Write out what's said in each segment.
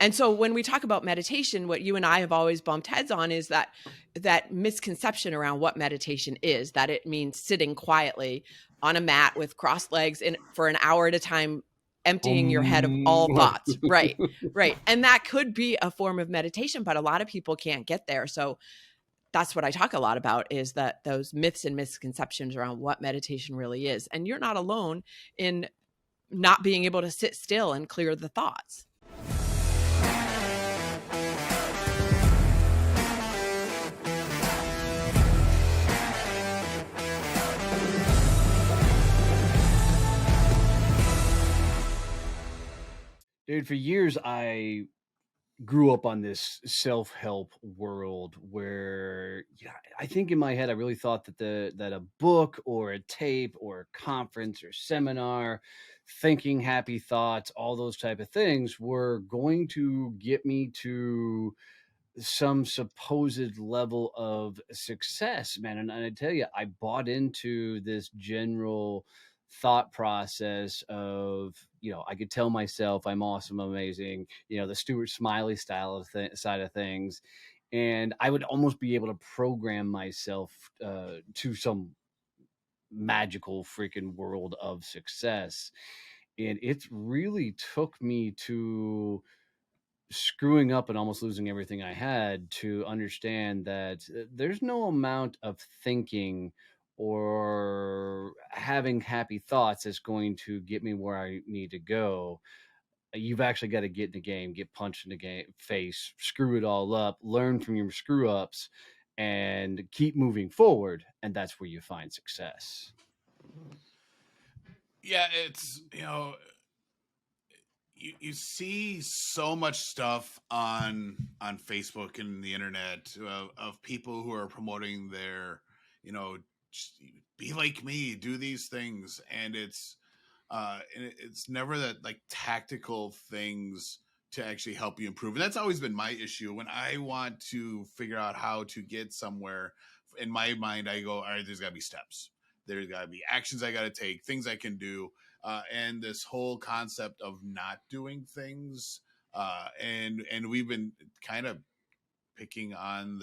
And so when we talk about meditation, what you and I have always bumped heads on is that misconception around what meditation is, that it means sitting quietly on a mat with crossed legs and for an hour at a time, emptying your head of all thoughts. Right. Right. And that could be a form of meditation, but a lot of people can't get there. So that's what I talk a lot about, is that those myths and misconceptions around what meditation really is. And you're not alone in not being able to sit still and clear the thoughts. Dude, for years, I grew up on this self-help world where I think in my head, I really thought that a book or a tape or a conference or seminar, thinking happy thoughts, all those type of things were going to get me to some supposed level of success, man. And I tell you, I bought into this general thought process of, I could tell myself I'm awesome, amazing, the Stuart Smiley style of side of things. And I would almost be able to program myself to some magical freaking world of success. And it really took me to screwing up and almost losing everything I had to understand that there's no amount of thinking or having happy thoughts that's going to get me where I need to go. You've actually got to get in the game, get punched in the face, screw it all up, learn from your screw ups, and keep moving forward. And that's where you find success. Yeah, it's, you see so much stuff on Facebook and the internet of people who are promoting their, just be like me, do these things, and it's never that like tactical things to actually help you improve. And that's always been my issue when I want to figure out how to get somewhere. In my mind, I go, all right, there's got to be steps. There's got to be actions I got to take, things I can do. And this whole concept of not doing things. And we've been kind of picking on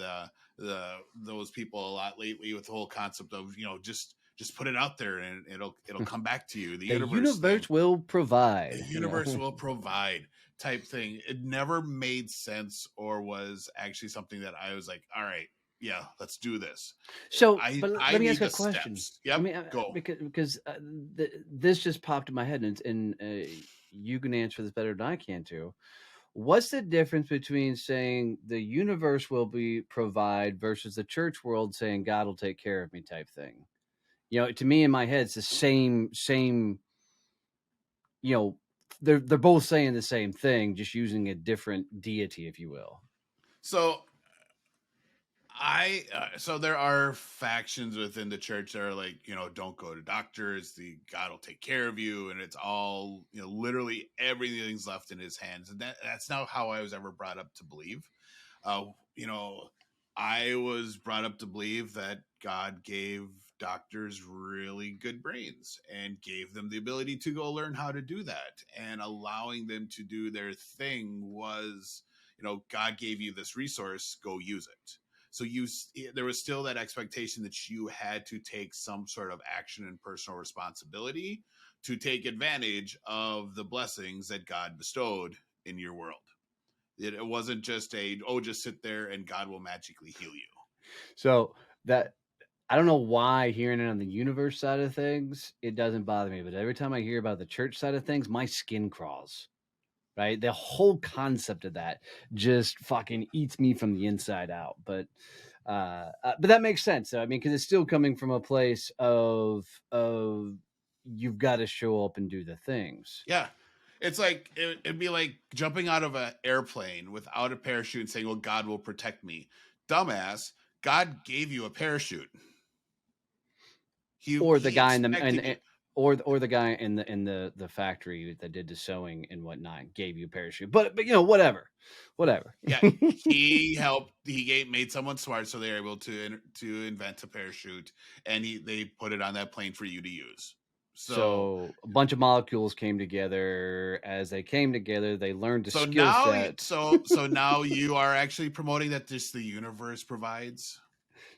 those people a lot lately with the whole concept of, just put it out there and it'll come back to you. The universe will provide. The universe will provide type thing. It never made sense or was actually something that I was like, all right, yeah, let's do this. So, let me ask a question. Yep, go. Because this just popped in my head, and you can answer this better than I can too. What's the difference between saying the universe will provide versus the church world saying God will take care of me type thing? To me in my head, it's the same. They're both saying the same thing, just using a different deity, if you will. So so there are factions within the church that are like, don't go to doctors, the God will take care of you, and it's all, literally everything's left in his hands. And that's not how I was ever brought up to believe. I was brought up to believe that God gave doctors really good brains and gave them the ability to go learn how to do that, and allowing them to do their thing was, God gave you this resource, go use it. So there was still that expectation that you had to take some sort of action and personal responsibility to take advantage of the blessings that God bestowed in your world. It wasn't just just sit there and God will magically heal you. So that, I don't know why hearing it on the universe side of things, it doesn't bother me. But every time I hear about the church side of things, my skin crawls. Right? The whole concept of that just fucking eats me from the inside out. But that makes sense. I mean, because it's still coming from a place of you've got to show up and do the things. Yeah. It's like, it'd be like jumping out of an airplane without a parachute and saying, well, God will protect me. Dumbass, God gave you a parachute. Or the guy in the factory that did the sewing and whatnot gave you a parachute. But whatever. Yeah, he helped. Made someone smart, so they're able to invent a parachute, and they put it on that plane for you to use. So a bunch of molecules came together. As they came together, they learned a so skill now set. so now you are actually promoting that just the universe provides.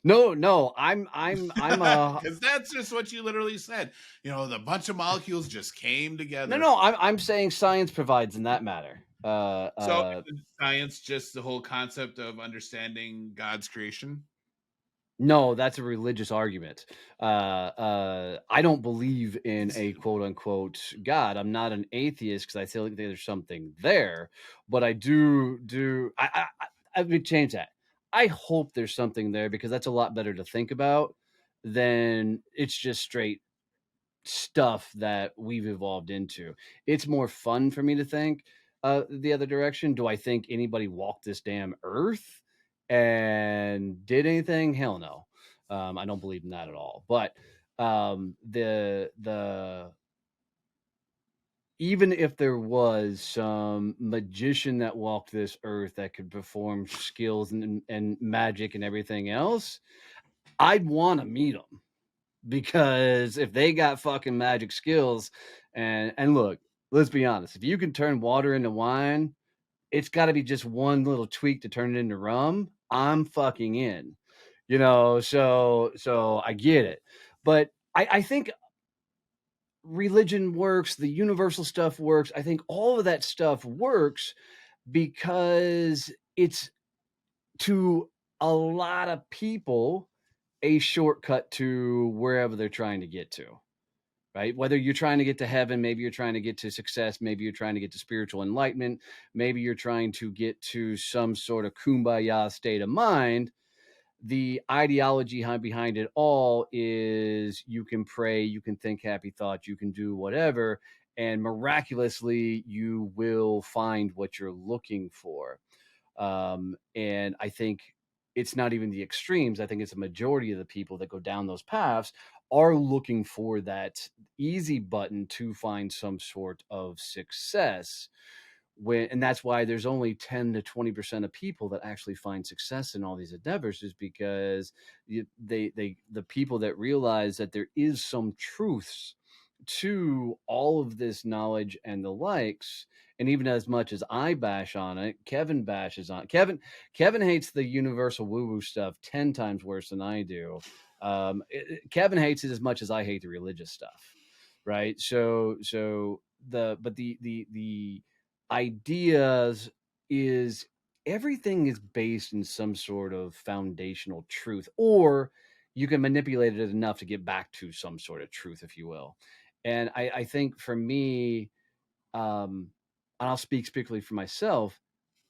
No, I'm a Because that's just what you literally said. The bunch of molecules just came together. no. I'm saying science provides in that matter. So isn't science just the whole concept of understanding God's creation? No, that's a religious argument. I don't believe in a quote unquote God. I'm not an atheist because I feel like there's something there, but I do. I would change that. I hope there's something there because that's a lot better to think about than it's just straight stuff that we've evolved into. It's more fun for me to think the other direction. Do I think anybody walked this damn earth and did anything? Hell no. I don't believe in that at all. But the even if there was some magician that walked this earth that could perform skills and magic and everything else, I'd want to meet them. Because if they got fucking magic skills, and look, let's be honest, if you can turn water into wine, it's got to be just one little tweak to turn it into rum. I'm fucking in, so I get it, but I think religion works, the universal stuff works. I think all of that stuff works because it's, to a lot of people, a shortcut to wherever they're trying to get to. Right? Whether you're trying to get to heaven, maybe you're trying to get to success, maybe you're trying to get to spiritual enlightenment, maybe you're trying to get to some sort of kumbaya state of mind. The ideology behind it all is you can pray, you can think happy thoughts, you can do whatever, and miraculously you will find what you're looking for. And I think it's not even the extremes. I think it's a majority of the people that go down those paths are looking for that easy button to find some sort of success. And that's why there's only 10 to 20% of people that actually find success in all these endeavors, is because the people that realize that there is some truths to all of this knowledge and the likes. And even as much as I bash on it, Kevin bashes on Kevin hates the universal woo-woo stuff 10 times worse than I do. Kevin hates it as much as I hate the religious stuff, right? The ideas is, everything is based in some sort of foundational truth, or you can manipulate it enough to get back to some sort of truth, if you will. And I think for me, and I'll speak strictly for myself,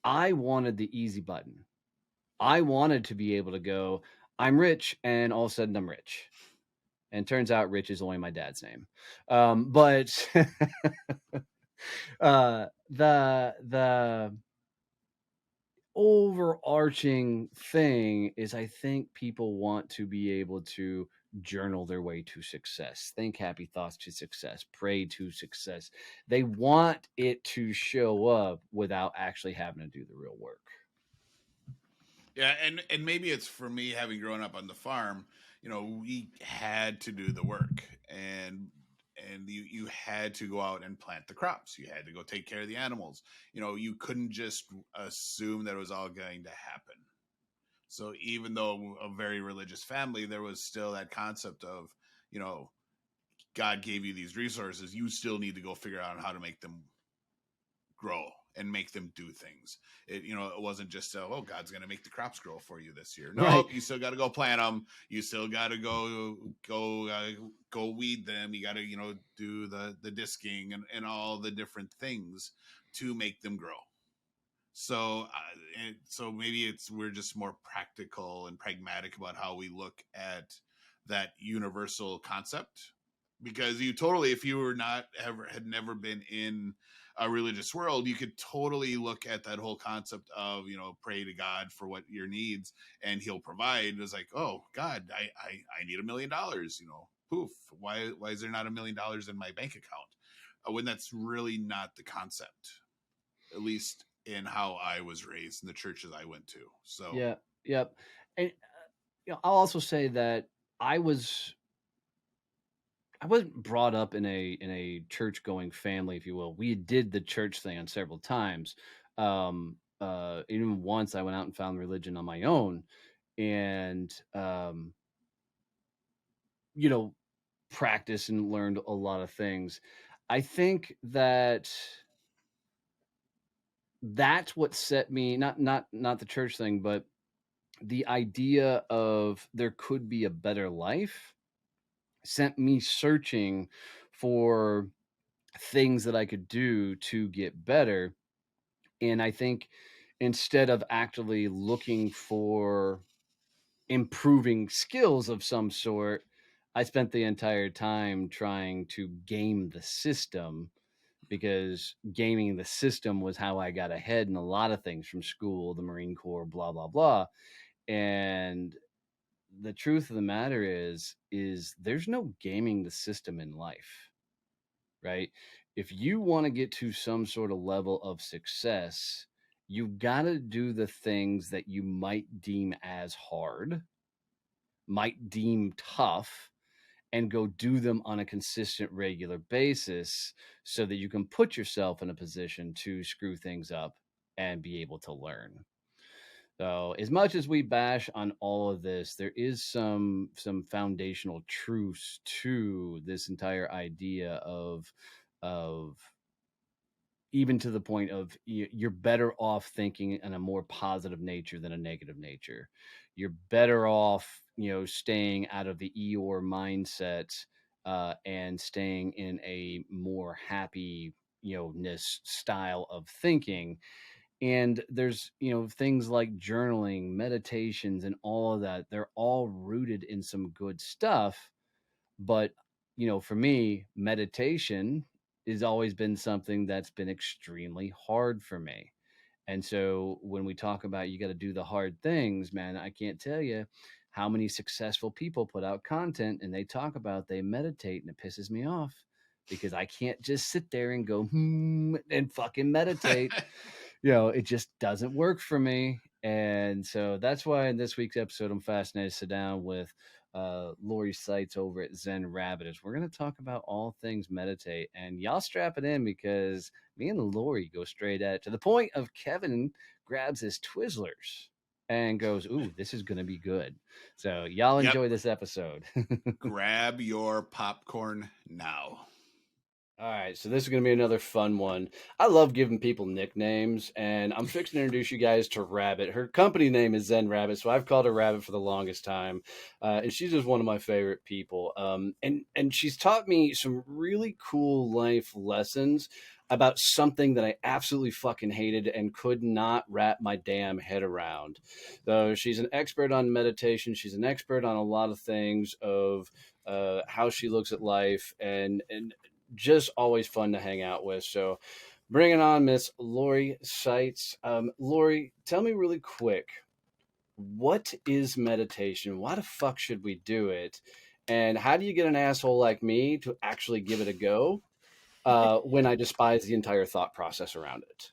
I wanted the easy button. I wanted to be able to go, I'm rich, and all of a sudden I'm rich. And turns out Rich is only my dad's name. But the overarching thing is, I think people want to be able to journal their way to success, think happy thoughts to success, pray to success. They want it to show up without actually having to do the real work. Yeah, and maybe it's for me, having grown up on the farm. We had to do the work, and you had to go out and plant the crops. You had to go take care of the animals. You couldn't just assume that it was all going to happen. So even though a very religious family, there was still that concept of, God gave you these resources. You still need to go figure out how to make them grow and make them do things. It wasn't just God's going to make the crops grow for you this year. No, Right. You still got to go plant them. You still got to go weed them. You got to do the disking and all the different things to make them grow. So maybe we're just more practical and pragmatic about how we look at that universal concept, because if you were had never been in a religious world, you could totally look at that whole concept of, pray to God for what your needs and he'll provide. It was like, oh God, I need $1 million, poof. Why is there not $1 million in my bank account? When that's really not the concept, at least in how I was raised in the churches I went to. So Yeah. Yep. And I'll also say that I was I wasn't brought up in a church going family, if you will. We did the church thing on several times. Even once I went out and found religion on my own, and you know, practiced and learned a lot of things. I think that that's what set me, not the church thing, but the idea of there could be a better life sent me searching for things that I could do to get better. And I think instead of actively looking for improving skills of some sort, I spent the entire time trying to game the system, because gaming the system was how I got ahead in a lot of things, from school, the Marine Corps, blah, blah, blah. And the truth of the matter is there's no gaming the system in life, right? If you want to get to some sort of level of success, you got to do the things that you might deem as hard, might deem tough, and go do them on a consistent, regular basis, so that you can put yourself in a position to screw things up and be able to learn. So, as much as we bash on all of this, there is some foundational truths to this entire idea of even to the point of you're better off thinking in a more positive nature than a negative nature. You're better off, staying out of the Eeyore mindset, and staying in a more happy, ness style of thinking. And there's, things like journaling, meditations, and all of that. They're all rooted in some good stuff. But, for me, meditation has always been something that's been extremely hard for me. And so when we talk about you got to do the hard things, man, I can't tell you how many successful people put out content and they talk about they meditate, and it pisses me off because I can't just sit there and go and fucking meditate. It just doesn't work for me. And so that's why in this week's episode, I'm fascinated to sit down with Lori Saitz over at Zen Rabbit. Is we're going to talk about all things meditate, and y'all strap it in, because me and Lori go straight at it, to the point of Kevin grabs his Twizzlers and goes, "Ooh, this is going to be good." So y'all Yep. enjoy this episode. Grab your popcorn now. All right, so this is going to be another fun one. I love giving people nicknames, and I'm fixing to introduce you guys to Rabbit. Her company name is Zen Rabbit, so I've called her Rabbit for the longest time, and she's just one of my favorite people. And she's taught me some really cool life lessons about something that I absolutely fucking hated and could not wrap my damn head around. So she's an expert on meditation. She's an expert on a lot of things of how she looks at life, and just always fun to hang out with. So bringing on Miss Lori Saitz. Lori, tell me really quick, what is meditation? Why the fuck should we do it? And how do you get an asshole like me to actually give it a go when I despise the entire thought process around it?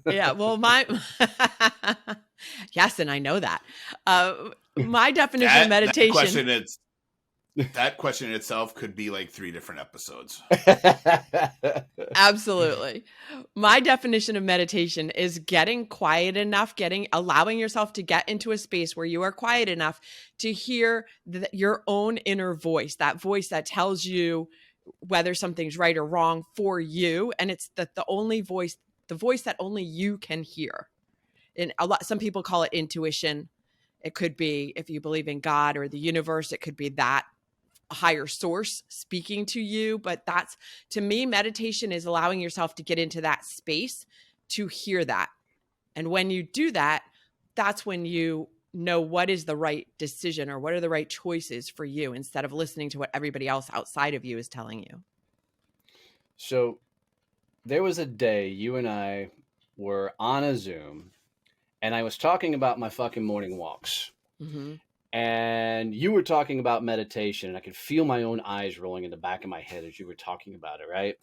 Yeah, well, yes, and I know that. My definition of meditation. That question itself could be like 3 different episodes. Absolutely. My definition of meditation is getting quiet enough, allowing yourself to get into a space where you are quiet enough to hear your own inner voice, that voice that tells you whether something's right or wrong for you. And it's the only voice, the voice that only you can hear. And some people call it intuition. It could be, if you believe in God or the universe, it could be that higher source speaking to you. But that's, to me, meditation is allowing yourself to get into that space to hear that. And when you do that, that's when you know what is the right decision or what are the right choices for you, instead of listening to what everybody else outside of you is telling you. So there was a day you and I were on a Zoom, and I was talking about my fucking morning walks. Mm-hmm. And you were talking about meditation, and I could feel my own eyes rolling in the back of my head as you were talking about it, right?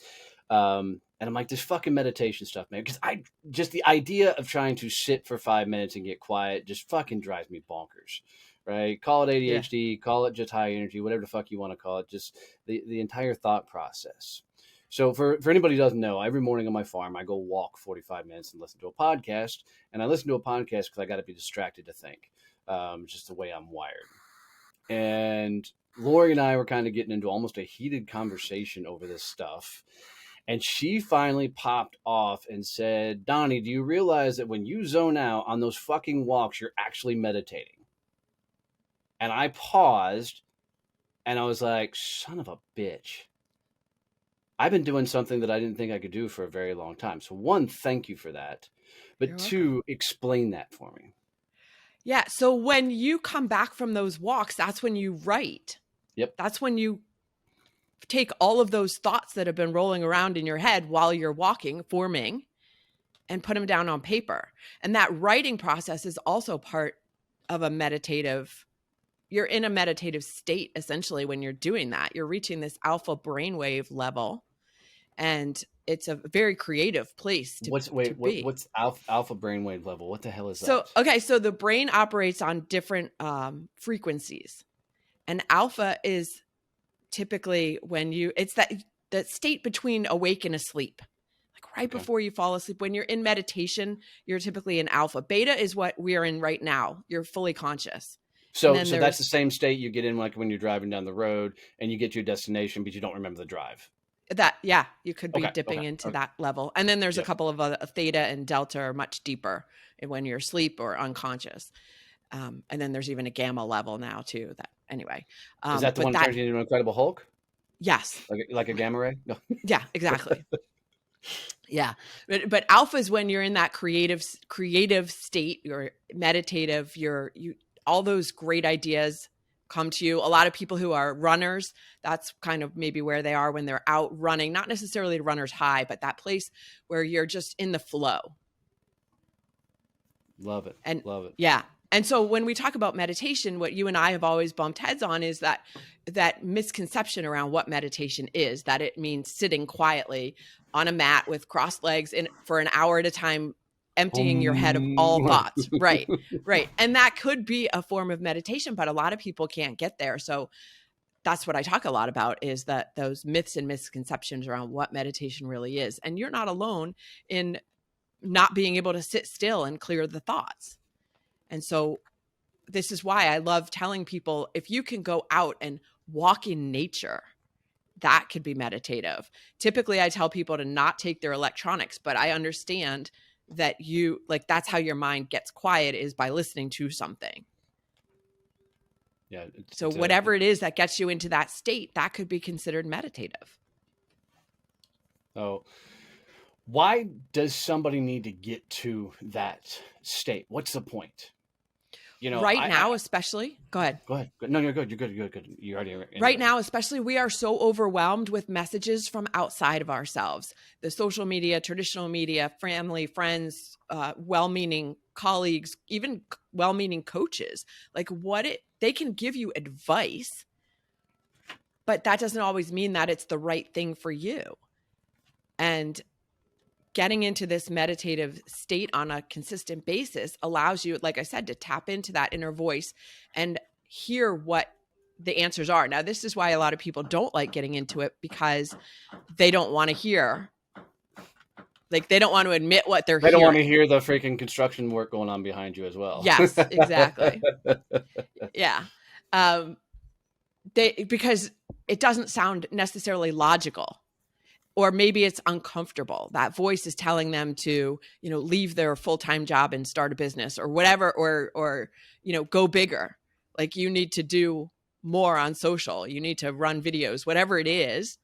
And I'm like, this fucking meditation stuff, man, because the idea of trying to sit for 5 minutes and get quiet just fucking drives me bonkers, right? Call it Yeah. ADHD, call it just high energy, whatever the fuck you want to call it, just the entire thought process. So for anybody who doesn't know, every morning on my farm, I go walk 45 minutes and listen to a podcast. And I listen to a podcast because I got to be distracted to think, just the way I'm wired. And Lori and I were kind of getting into almost a heated conversation over this stuff. And she finally popped off and said, Donnie, do you realize that when you zone out on those fucking walks, you're actually meditating? And I paused and I was like, son of a bitch. I've been doing something that I didn't think I could do for a very long time. So one, thank you for that. But You're two, welcome. explain that for me. Yeah. So when you come back from those walks, that's when you write. Yep. That's when you take all of those thoughts that have been rolling around in your head while you're walking, forming, and put them down on paper. And that writing process is also part of a meditative, you're in a meditative state essentially when you're doing that. You're reaching this alpha brainwave level, and it's a very creative place to be. What's alpha brainwave level? What the hell is So, that? okay, so the brain operates on different frequencies, and alpha is typically when it's that state between awake and asleep, like right before you fall asleep. When you're in meditation, you're typically in alpha. Beta is what we are in right now. You're fully conscious. So that's the same state you get in like when you're driving down the road and you get to your destination, but you don't remember the drive. You could be dipping into that level. And then there's a couple of other, theta and delta are much deeper when you're asleep or unconscious. And then there's even a gamma level now too. That anyway. Is that the one that turns you into an Incredible Hulk? Yes. Like a gamma ray? No. Yeah, exactly. Yeah. But alpha is when you're in that creative state, you're meditative, all those great ideas come to you. A lot of people who are runners, that's kind of maybe where they are when they're out running, not necessarily runner's high, but that place where you're just in the flow. Love it. Love it. Yeah. And so when we talk about meditation, what you and I have always bumped heads on is that misconception around what meditation is, that it means sitting quietly on a mat with crossed legs for an hour at a time, emptying your head of all thoughts. Right. Right. And that could be a form of meditation, but a lot of people can't get there. So that's what I talk a lot about, is that those myths and misconceptions around what meditation really is. And you're not alone in not being able to sit still and clear the thoughts. And so this is why I love telling people, if you can go out and walk in nature, that could be meditative. Typically, I tell people to not take their electronics, but I understand that that's how your mind gets quiet, is by listening to something. Yeah. So whatever it is that gets you into that state, that could be considered meditative. Oh, why does somebody need to get to that state? What's the point? Now, especially, go ahead. Go ahead. No, you're good. You're good. You already. Right now, especially, we are so overwhelmed with messages from outside of ourselves. The social media, traditional media, family, friends, well-meaning colleagues, even well-meaning coaches. Like they can give you advice, but that doesn't always mean that it's the right thing for you. And getting into this meditative state on a consistent basis allows you, like I said, to tap into that inner voice and hear what the answers are. Now, this is why a lot of people don't like getting into it, because they don't want to hear, they don't want to admit what they're hearing. They don't want to hear the freaking construction work going on behind you as well. Yes, exactly. Yeah. Because it doesn't sound necessarily logical. Or maybe it's uncomfortable. That voice is telling them to, leave their full-time job and start a business or whatever, or go bigger. Like, you need to do more on social. You need to run videos, whatever it is.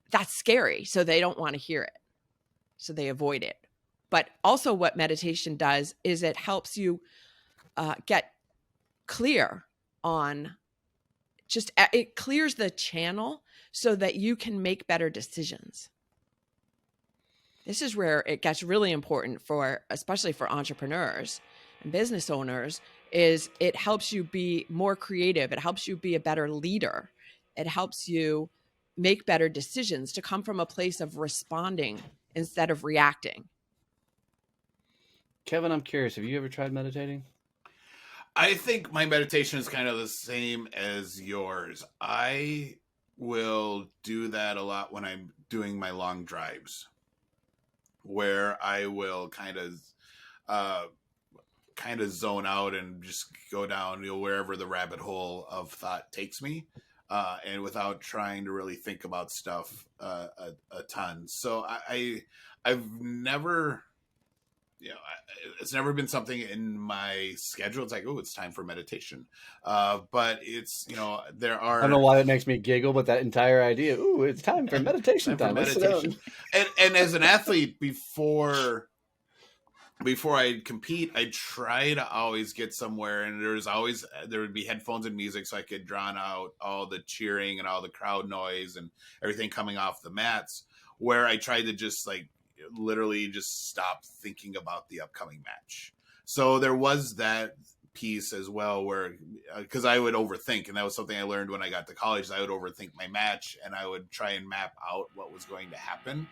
That's scary. So they don't want to hear it. So they avoid it. But also what meditation does is it helps you get clear on it clears the channel so that you can make better decisions. This is where it gets really important especially for entrepreneurs and business owners, is it helps you be more creative. It helps you be a better leader. It helps you make better decisions, to come from a place of responding instead of reacting. Kevin, I'm curious, have you ever tried meditating? I think my meditation is kind of the same as yours. I will do that a lot when I'm doing my long drives, where I will uh, kind of zone out and just go down, wherever the rabbit hole of thought takes me, and without trying to really think about stuff a ton. So I've never, it's never been something in my schedule. It's like, oh, it's time for meditation. But it's, there I don't know are why that makes me giggle, but that entire idea, ooh, it's time for meditation time for time. Let's sit down. meditation. And as an athlete, before I'd compete, I'd try to always get somewhere, and there would be headphones and music, so I could drown out all the cheering and all the crowd noise and everything coming off the mats, where I tried to just like literally just stop thinking about the upcoming match. So there was that piece as well, where because I would overthink, and that was something I learned when I got to college. I would overthink my match, and I would try and map out what was going to happen,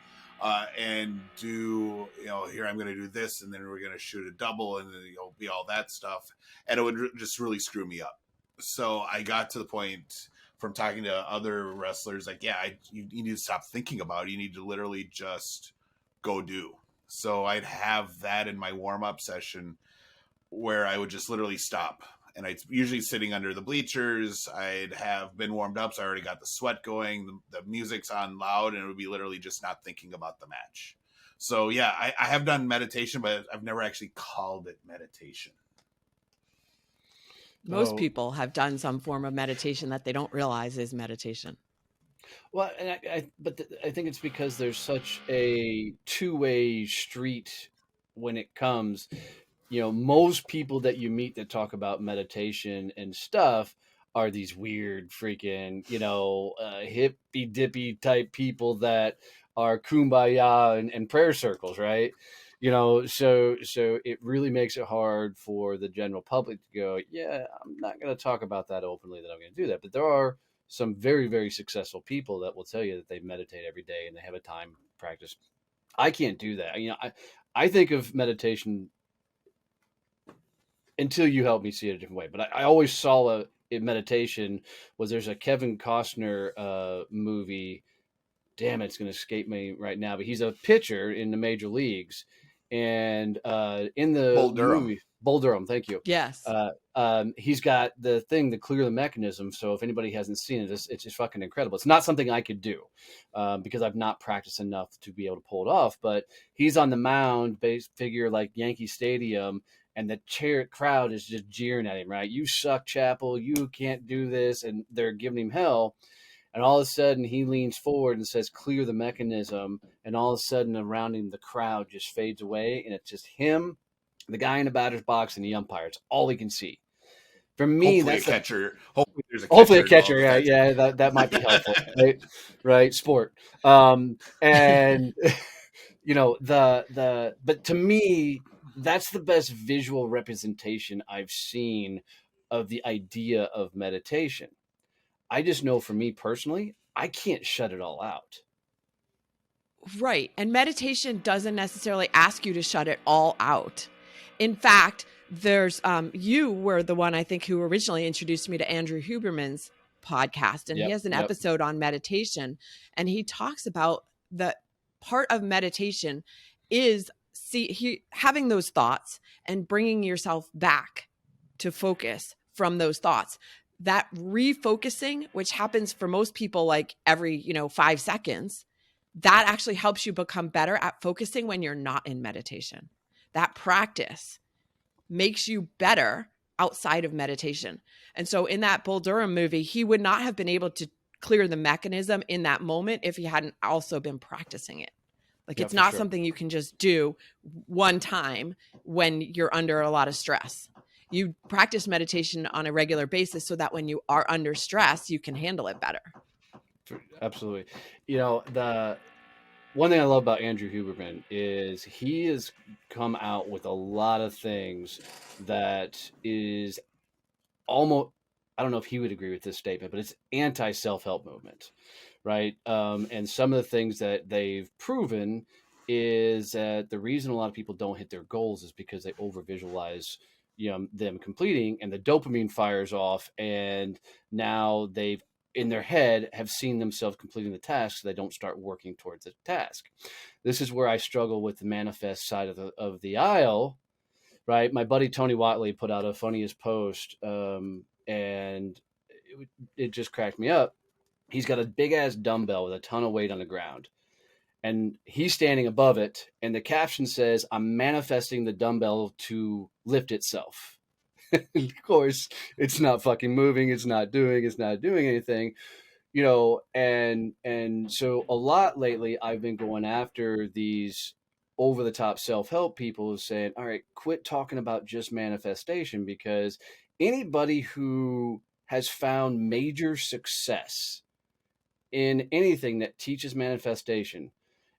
and do, here I'm going to do this, and then we're going to shoot a double, and then be all that stuff, and it would just really screw me up. So I got to the point from talking to other wrestlers, like, yeah, you need to stop thinking about it. You need to literally just go do. So I'd have that in my warm-up session, where I would just literally stop, and I'd usually sitting under the bleachers. I'd have been warmed up, so I already got the sweat going. The music's on loud, and it would be literally just not thinking about the match. So yeah, I have done meditation, but I've never actually called it meditation. Most people have done some form of meditation that they don't realize is meditation. Well, and I think it's because there's such a two-way street when it comes. Most people that you meet that talk about meditation and stuff are these weird freaking, hippy dippy type people that are kumbaya and prayer circles, right? So it really makes it hard for the general public to go, yeah, I'm not going to talk about that openly, that I'm going to do that. But there are some very, very successful people that will tell you that they meditate every day and they have a time practice. I can't do that. I think of meditation until you help me see it a different way. But I always saw meditation was, there's a Kevin Costner movie. Damn, it's going to escape me right now. But he's a pitcher in the major leagues. And in the movie, Bull Durham, thank you. Yes. He's got the thing to clear the mechanism. So if anybody hasn't seen it, it's just fucking incredible. It's not something I could do because I've not practiced enough to be able to pull it off. But he's on the mound, base figure like Yankee Stadium, and the crowd is just jeering at him, right? You suck, Chappell. You can't do this. And they're giving him hell. And all of a sudden, he leans forward and says, clear the mechanism. And all of a sudden, around him, the crowd just fades away. And it's just him, the guy in the batter's box, and the umpire. It's all he can see. For me, hopefully that's a catcher. Hopefully there's a catcher. Hopefully a catcher. Yeah, that might be helpful. Right. Sport. And, but to me, that's the best visual representation I've seen of the idea of meditation. I just know for me personally, I can't shut it all out. Right. And meditation doesn't necessarily ask you to shut it all out. In fact, there's you were the one, I think, who originally introduced me to Andrew Huberman's podcast. And he has an episode on meditation. And he talks about the part of meditation is having those thoughts and bringing yourself back to focus from those thoughts. That refocusing, which happens for most people like every 5 seconds, that actually helps you become better at focusing when you're not in meditation. That practice makes you better outside of meditation. And so in that Bull Durham movie, he would not have been able to clear the mechanism in that moment if he hadn't also been practicing it. Like, it's not something you can just do one time when you're under a lot of stress. You practice meditation on a regular basis so that when you are under stress, you can handle it better. Absolutely. The one thing I love about Andrew Huberman is he has come out with a lot of things that is almost, I don't know if he would agree with this statement, but it's anti-self-help movement, right? And some of the things that they've proven is that the reason a lot of people don't hit their goals is because they over-visualize them completing, and the dopamine fires off, and now they've in their head have seen themselves completing the task, so they don't start working towards the task. This is where I struggle with the manifest side of the aisle, right? My buddy Tony Watley put out a funniest post, and it just cracked me up. He's got a big ass dumbbell with a ton of weight on the ground, and he's standing above it, and the caption says, "I'm manifesting the dumbbell to lift itself." Of course, it's not fucking moving. It's not doing anything, and so a lot lately I've been going after these over the top self-help people saying, all right, quit talking about just manifestation, because anybody who has found major success in anything that teaches manifestation,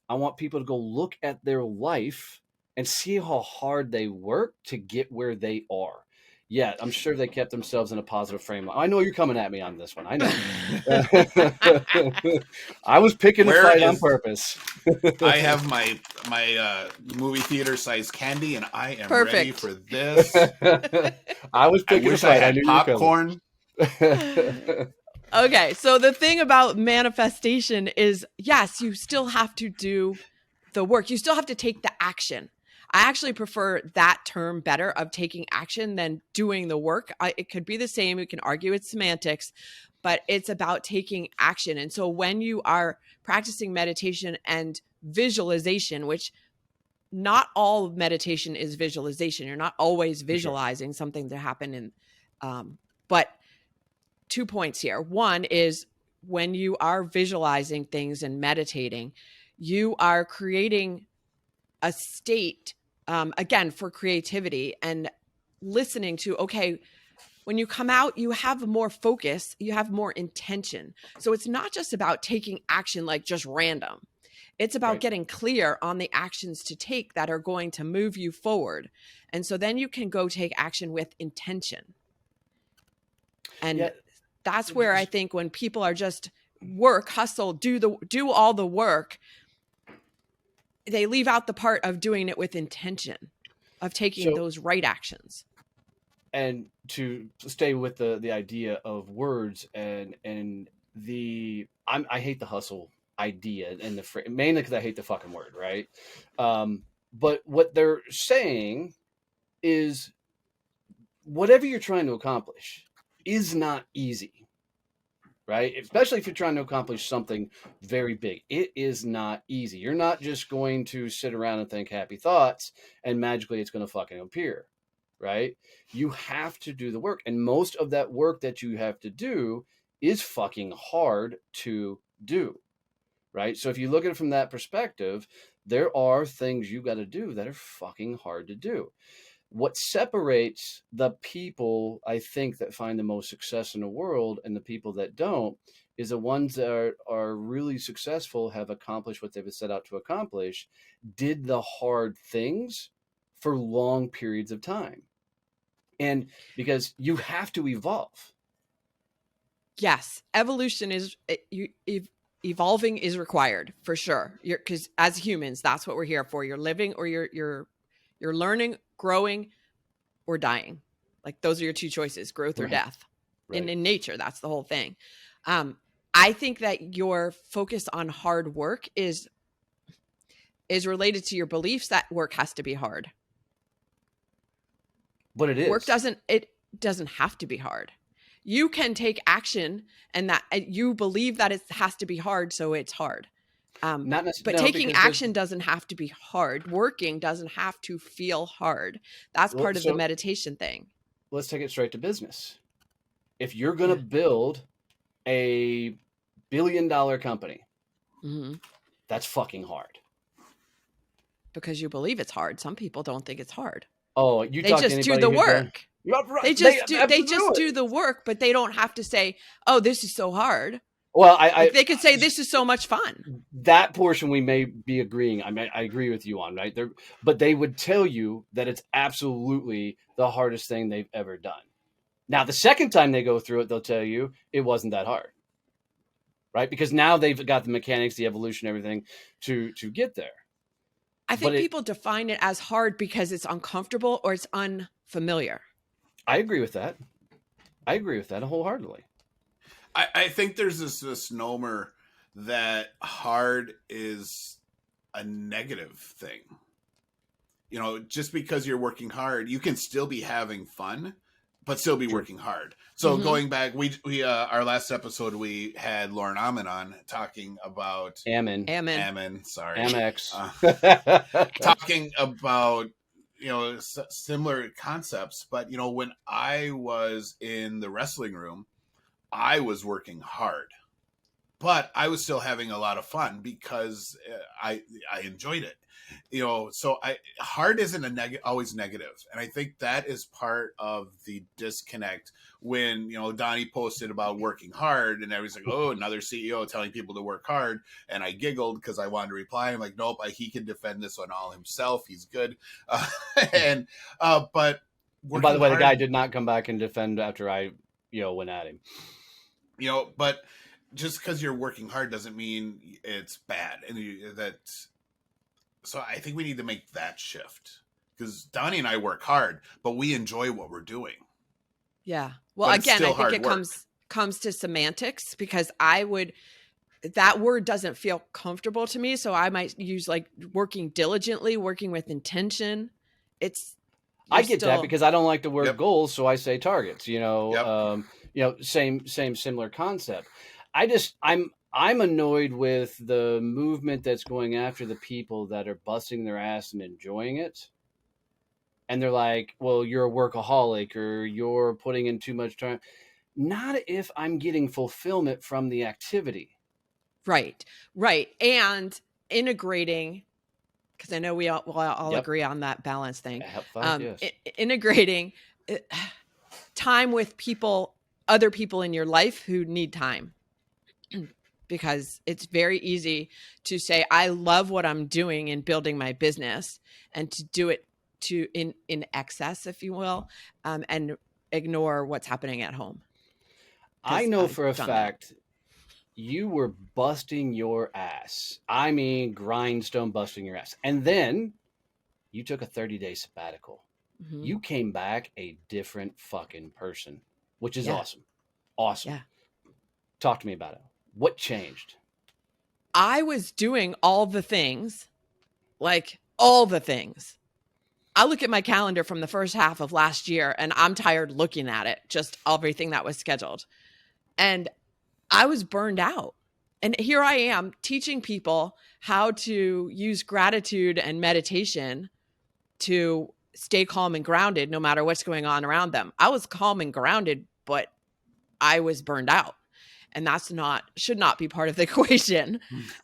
I want people to go look at their life and see how hard they work to get where they are. Yeah, I'm sure they kept themselves in a positive frame. I know you're coming at me on this one. I know. I was picking a fight on purpose. I have my movie theater size candy, and I am Perfect. ready for this. I was picking a fight. I knew popcorn. Okay, so the thing about manifestation is, yes, you still have to do the work. You still have to take the action. I actually prefer that term better, of taking action, than doing the work. It could be the same. We can argue it's semantics, but it's about taking action. And so when you are practicing meditation and visualization, which not all meditation is visualization. You're not always visualizing something to happen. But 2 points here. One is, when you are visualizing things and meditating, you are creating a state, again, for creativity, and listening to, okay, when you come out, you have more focus, you have more intention. So it's not just about taking action like just random. It's about getting clear on the actions to take that are going to move you forward. And so then you can go take action with intention. And that's where I think when people are just work, hustle, do all the work, they leave out the part of doing it with intention, of taking those right actions. And to stay with the idea of words and I hate the hustle idea, and mainly because I hate the fucking word, right? But what they're saying is, whatever you're trying to accomplish is not easy, right? Especially if you're trying to accomplish something very big. It is not easy. You're not just going to sit around and think happy thoughts and magically it's going to fucking appear, right? You have to do the work. And most of that work that you have to do is fucking hard to do, right? So if you look at it from that perspective, there are things you got to do that are fucking hard to do. What separates the people, I think, that find the most success in the world and the people that don't, is the ones that are really successful, have accomplished what they've set out to accomplish, did the hard things for long periods of time. And because you have to evolve. Yes, evolution is evolving is required, for sure. Because as humans, that's what we're here for. You're living, or you're learning, growing, or dying. Like, those are your two choices: growth or death. And in nature, that's the whole thing. I think that your focus on hard work is related to your beliefs that work has to be hard. But it is. Work doesn't have to be hard. You can take action, and that you believe that it has to be hard, so it's hard. But taking action doesn't have to be hard. Working doesn't have to feel hard. That's part of the meditation thing. Let's take it straight to business. If you're going to build a $1 billion company, that's fucking hard. Because you believe it's hard. Some people don't think it's hard. Oh, they just do the work. They just do the work, but they don't have to say, "Oh, this is so hard." Well, they could say, "This is so much fun." That portion we may be agreeing. I agree with you on, right? But they would tell you that it's absolutely the hardest thing they've ever done. Now, the second time they go through it, they'll tell you it wasn't that hard, right? Because now they've got the mechanics, the evolution, everything to get there. I think people define it as hard because it's uncomfortable or it's unfamiliar. I agree with that. I agree with that wholeheartedly. I think there's this misnomer that hard is a negative thing. You know, just because you're working hard, you can still be having fun, but still be working hard. So going back, we our last episode, we had Lauren Ammon on talking about Ammon. Sorry, Amex. talking about, you know, similar concepts. But, you know, when I was in the wrestling room, I was working hard, but I was still having a lot of fun because I enjoyed it. You know, so hard isn't always negative, and I think that is part of the disconnect. When, you know, Donnie posted about working hard, and everyone's like, "Oh, another CEO telling people to work hard," and I giggled because I wanted to reply. I'm like, "Nope, he can defend this one all himself. He's good." And but and by the way, hard, the guy did not come back and defend after I, went at him. You know, but just because you're working hard doesn't mean it's bad, and so I think we need to make that shift, because Donnie and I work hard, but we enjoy what we're doing. Yeah. Well, again, I think it comes to semantics, because that word doesn't feel comfortable to me. So I might use like working diligently, working with intention. I get that because I don't like the word goals. So I say targets, similar concept. I'm annoyed with the movement that's going after the people that are busting their ass and enjoying it. And they're like, well, you're a workaholic, or you're putting in too much time. Not if I'm getting fulfillment from the activity. Right. And integrating, because I know we all agree on that balance thing. Integrating time with other people in your life who need time. Because it's very easy to say, I love what I'm doing in building my business, and to do it in excess, if you will, and ignore what's happening at home. I know for a fact you were busting your ass. I mean, grindstone busting your ass. And then you took a 30-day sabbatical. Mm-hmm. You came back a different fucking person, which is awesome. Awesome. Yeah. Talk to me about it. What changed? I was doing all the things, like all the things. I look at my calendar from the first half of last year, and I'm tired looking at it, just everything that was scheduled. And I was burned out. And here I am teaching people how to use gratitude and meditation to stay calm and grounded no matter what's going on around them. I was calm and grounded, but I was burned out. And that's should not be part of the equation.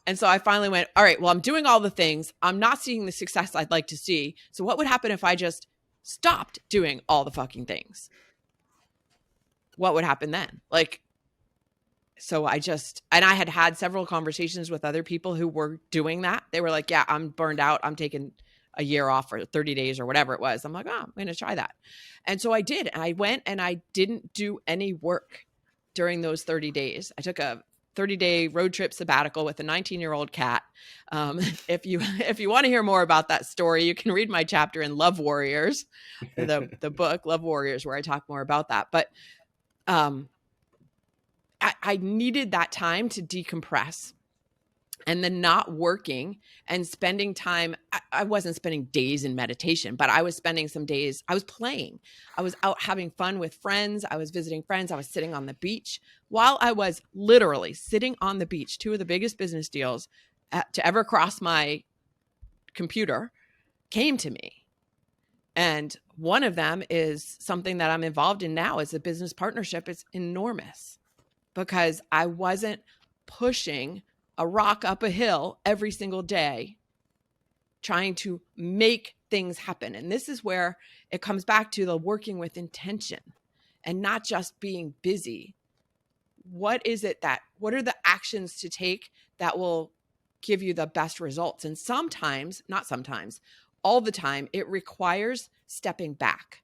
And so I finally went, all right, well, I'm doing all the things. I'm not seeing the success I'd like to see. So what would happen if I just stopped doing all the fucking things? What would happen then? So I had several conversations with other people who were doing that. They were like, yeah, I'm burned out. I'm taking a year off or 30 days or whatever it was. I'm like, oh, I'm going to try that. And so I did. And I went and I didn't do any work during those 30 days. I took a 30-day road trip sabbatical with a 19-year-old cat. If you want to hear more about that story, you can read my chapter in Love Warriors, the book Love Warriors, where I talk more about that. But I needed that time to decompress. And then not working and spending time. I wasn't spending days in meditation, but I was spending some days. I was playing. I was out having fun with friends. I was visiting friends. I was sitting on the beach while I was literally sitting on the beach. 2 of the biggest business deals to ever cross my computer came to me. And one of them is something that I'm involved in now. Is a business partnership. It's enormous because I wasn't pushing a rock up a hill every single day, trying to make things happen. And this is where it comes back to the working with intention and not just being busy. What are the actions to take that will give you the best results? And all the time, it requires stepping back.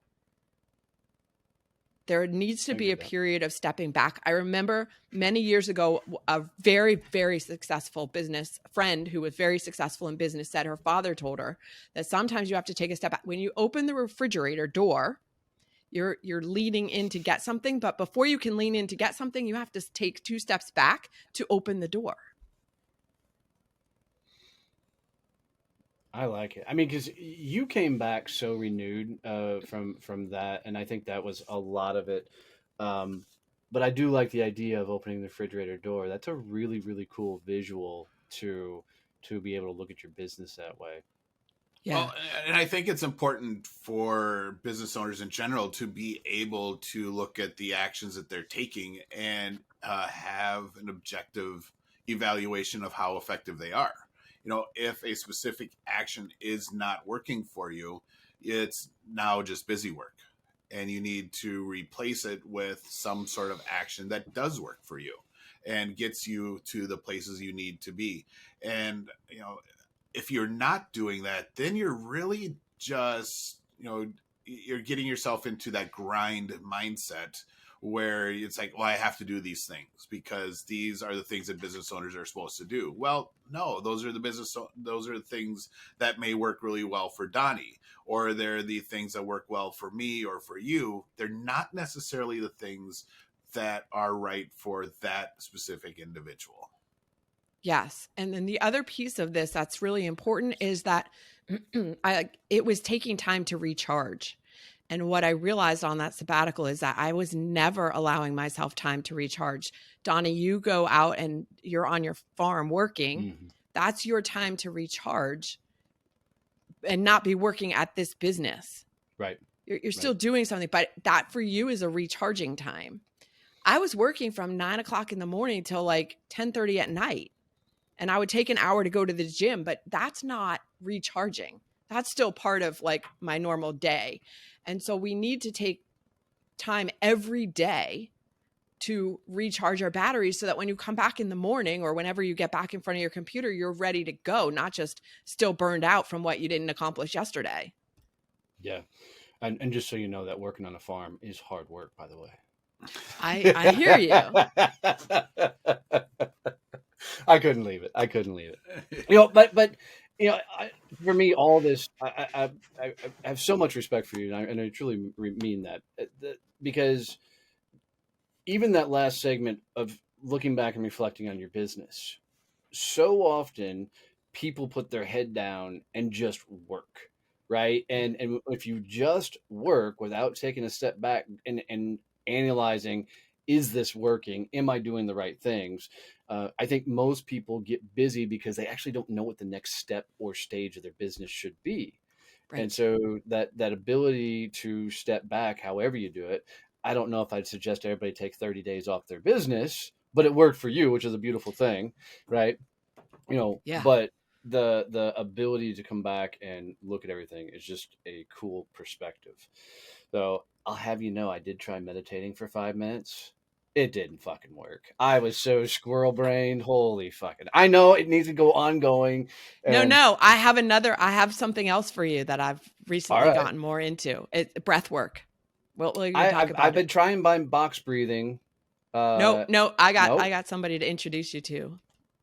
There needs to be a period of stepping back. I remember many years ago, a very, very successful business friend who was very successful in business said her father told her that sometimes you have to take a step back. When you open the refrigerator door, You're leaning in to get something, but before you can lean in to get something, you have to take 2 steps back to open the door. I like it. I mean, because you came back so renewed from that, and I think that was a lot of it. Um, but I do like the idea of opening the refrigerator door. That's a really, really cool visual to be able to look at your business that way. Yeah. Well, and I think it's important for business owners in general to be able to look at the actions that they're taking and have an objective evaluation of how effective they are. You know, if a specific action is not working for you, it's now just busy work. And you need to replace it with some sort of action that does work for you and gets you to the places you need to be. And, you know, if you're not doing that, then you're really just, you know, you're getting yourself into that grind mindset where it's like, well, I have to do these things because these are the things that business owners are supposed to do. Well, no, those are the things that may work really well for Donnie, or they're the things that work well for me or for you. They're not necessarily the things that are right for that specific individual. Yes. And then the other piece of this that's really important is that it was taking time to recharge. And what I realized on that sabbatical is that I was never allowing myself time to recharge. Donnie, you go out and you're on your farm working. Mm-hmm. That's your time to recharge and not be working at this business. Right. You're still doing something, but that for you is a recharging time. I was working from 9 o'clock in the morning till like 10:30 at night. And I would take an hour to go to the gym, but that's not recharging. That's still part of like my normal day. And so we need to take time every day to recharge our batteries so that when you come back in the morning or whenever you get back in front of your computer, you're ready to go, not just still burned out from what you didn't accomplish yesterday. Yeah. And just so you know, that working on a farm is hard work, by the way. I hear you. I couldn't leave it. You know, but you know, for me, all this, I have so much respect for you, and I truly mean that, because even that last segment of looking back and reflecting on your business, so often people put their head down and just work, right? And if you just work without taking a step back and analyzing, is this working? Am I doing the right things? I think most people get busy because they actually don't know what the next step or stage of their business should be. Right. And so that ability to step back, however you do it, I don't know if I'd suggest everybody take 30 days off their business, but it worked for you, which is a beautiful thing, right? You know, Yeah. but the ability to come back and look at everything is just a cool perspective. So I'll have you know, I did try meditating for 5 minutes. It didn't fucking work. I was so squirrel brained. Holy fucking! I know it needs to go ongoing. No. I have something else for you that I've recently gotten more into. It's breath work. We'll talk about I've been trying by box breathing. No. I got somebody to introduce you to.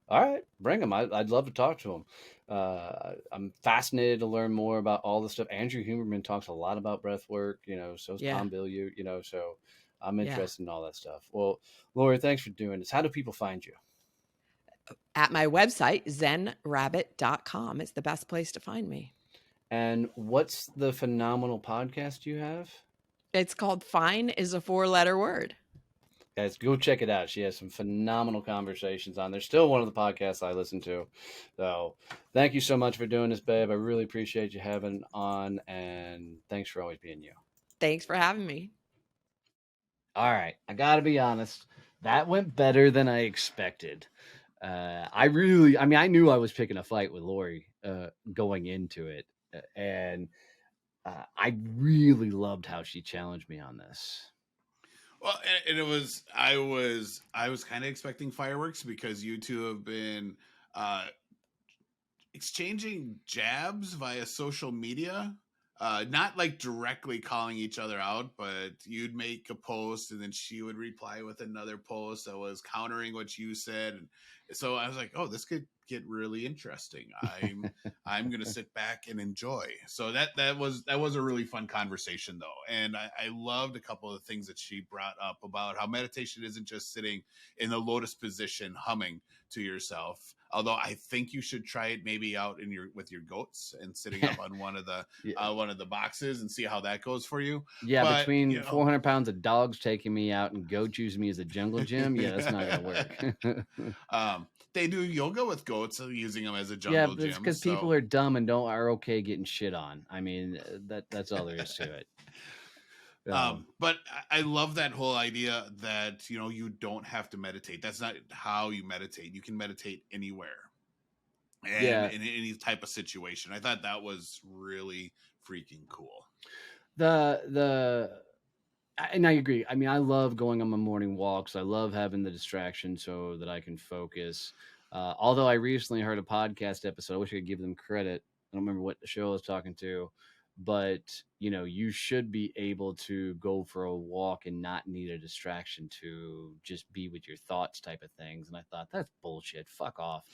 All right, bring them. I'd love to talk to them. I'm fascinated to learn more about all the stuff. Andrew Huberman talks a lot about breath work. You know, so is Tom Bilyeu. You know, so I'm interested in all that stuff. Well, Lori, thanks for doing this. How do people find you? At my website, zenrabbit.com. It's the best place to find me. And what's the phenomenal podcast you have? It's called Fine is a 4-letter word. Guys, go check it out. She has some phenomenal conversations on there. Still one of the podcasts I listen to. So thank you so much for doing this, babe. I really appreciate you having on, and thanks for always being you. Thanks for having me. All right. I got to be honest. That went better than I expected. I knew I was picking a fight with Lori going into it. And I really loved how she challenged me on this. Well, and I was kind of expecting fireworks because you two have been exchanging jabs via social media. Not like directly calling each other out, but you'd make a post and then she would reply with another post that was countering what you said. And so I was like, oh, this could get really interesting. I'm gonna sit back and enjoy. So that was a really fun conversation though, and I loved a couple of the things that she brought up about how meditation isn't just sitting in the lotus position humming to yourself. Although I think you should try it maybe out with your goats and sitting up on one of the boxes and see how that goes for you. Yeah, But between 400 pounds of dogs taking me out and goats using me as a jungle gym, yeah, that's not gonna work. They do yoga with goats, using them as a Yeah, jungle but it's gym. because people So are dumb and are okay getting shit on. I mean, that's all there is to it. But I love that whole idea that you don't have to meditate. That's not how you meditate. You can meditate anywhere and Yeah. in any type of situation. I thought that was really freaking cool. And I agree. I mean, I love going on my morning walks. I love having the distraction so that I can focus. Although I recently heard a podcast episode, I wish I could give them credit. I don't remember what the show I was talking to, but you should be able to go for a walk and not need a distraction to just be with your thoughts type of things. And I thought, that's bullshit. Fuck off.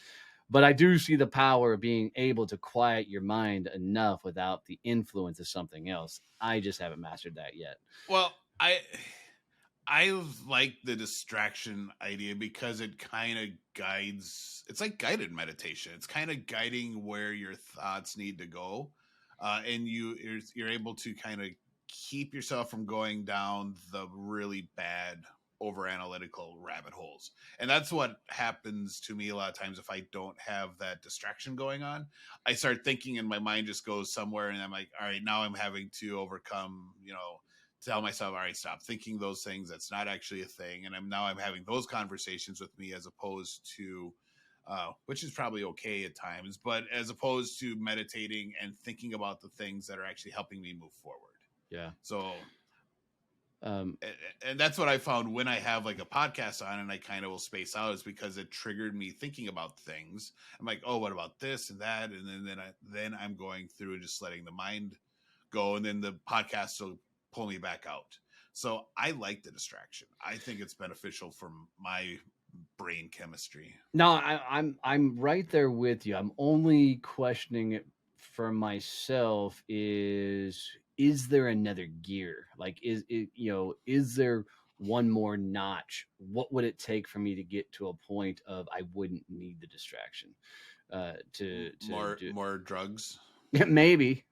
But I do see the power of being able to quiet your mind enough without the influence of something else. I just haven't mastered that yet. Well, I like the distraction idea because it kind of guides. It's like guided meditation. It's kind of guiding where your thoughts need to go, and you're able to kind of keep yourself from going down the really bad over analytical rabbit holes. And that's what happens to me a lot of times. If I don't have that distraction going on, I start thinking and my mind just goes somewhere, and I'm like, all right, now I'm having to overcome, tell myself, all right, stop thinking those things. That's not actually a thing. And I'm having those conversations with me, as opposed to which is probably okay at times, but as opposed to meditating and thinking about the things that are actually helping me move forward. Yeah. So and that's what I found when I have like a podcast on and I kind of will space out, is because it triggered me thinking about things. I'm like, oh, what about this and that? And then I'm going through and just letting the mind go. And then the podcast will pull me back out. So I like the distraction. I think it's beneficial for my brain chemistry. No, I'm right there with you. I'm only questioning it for myself. Is there another gear? Like, is there one more notch? What would it take for me to get to a point of I wouldn't need the distraction? To more drugs. maybe.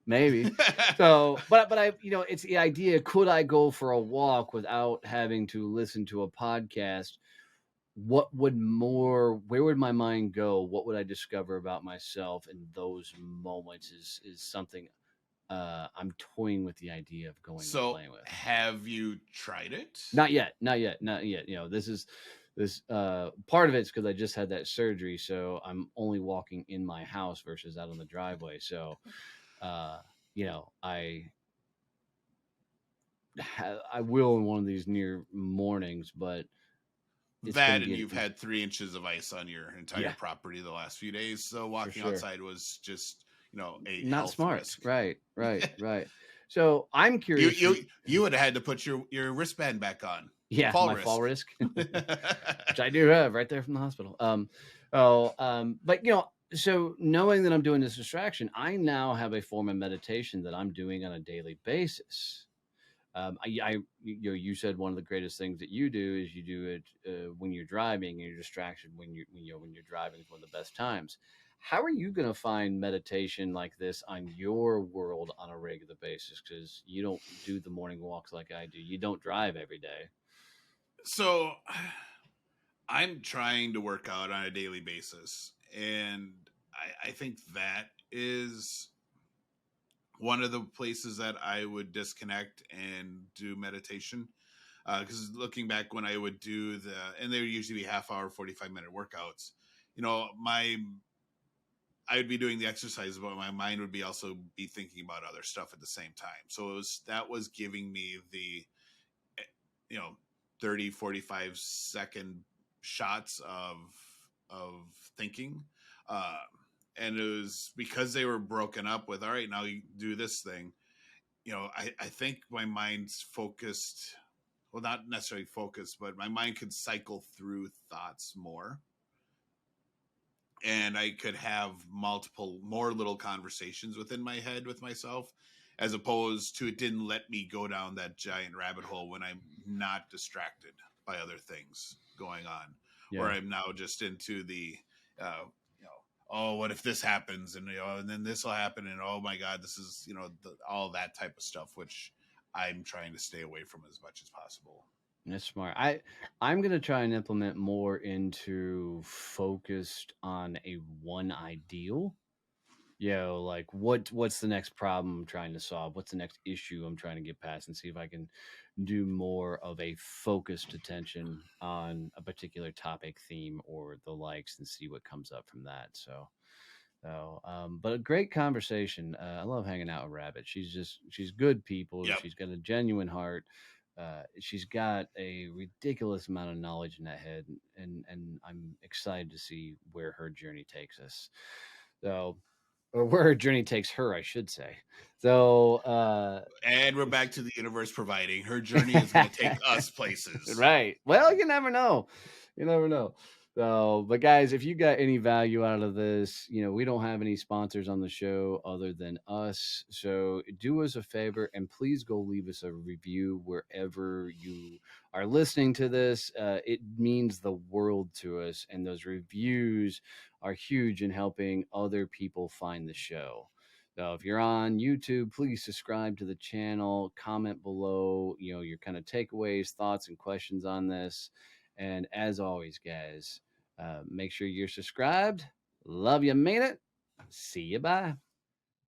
So, but I, it's the idea. Could I go for a walk without having to listen to a podcast? Where would my mind go? What would I discover about myself in those moments is something I'm toying with the idea of going and playing with. Have you tried it? Not yet. This part of it's because I just had that surgery, so I'm only walking in my house versus out on the driveway. So, I will in one of these near mornings, but that, and you've had 3 inches of ice on your entire property the last few days, so walking outside was just a not smart risk. Right. So I'm curious, you would have had to put your wristband back on. Fall risk which I do have right there from the hospital. But so knowing that I'm doing this distraction, I now have a form of meditation that I'm doing on a daily basis. You said one of the greatest things that you do is you do it when you're driving, and your distraction when you're driving is one of the best times. How are you going to find meditation like this on your world on a regular basis? Because you don't do the morning walks like I do. You don't drive every day. So I'm trying to work out on a daily basis, and I think that is one of the places that I would disconnect and do meditation. Because looking back when I would do and they would usually be half-hour, 45-minute workouts, I would be doing the exercise, but my mind would also be thinking about other stuff at the same time. So that was giving me the, 30, 45 second shots of thinking. And it was because they were broken up with, all right, now you do this thing. I think my mind's focused, well, not necessarily focused, but my mind could cycle through thoughts more. and I could have more little conversations within my head with myself, as opposed to it didn't let me go down that giant rabbit hole when I'm not distracted by other things going on, where Yeah. I'm now just into the, you know, oh, what if this happens, and and then this will happen, and oh my God, this is all that type of stuff, which I'm trying to stay away from as much as possible. That's smart. I'm gonna try and implement more into focused on a one ideal. Like what's the next problem I'm trying to solve? What's the next issue I'm trying to get past, and see if I can do more of a focused attention on a particular topic, theme, or the likes, and see what comes up from that. But a great conversation. I love hanging out with Rabbit. She's good people. Yep. She's got a genuine heart. She's got a ridiculous amount of knowledge in that head, and I'm excited to see where her journey takes us. So, or where her journey takes her, I should say. So, And we're back to the universe providing. Her journey is going to take us places. right. Well, you never know. You never know. So, but guys, if you got any value out of this, we don't have any sponsors on the show other than us. So do us a favor and please go leave us a review wherever you are listening to this. It means the world to us, and those reviews are huge in helping other people find the show. So if you're on YouTube, please subscribe to the channel, comment below, your kind of takeaways, thoughts, and questions on this. And as always, guys, make sure you're subscribed. Love you, made it. See you. Bye.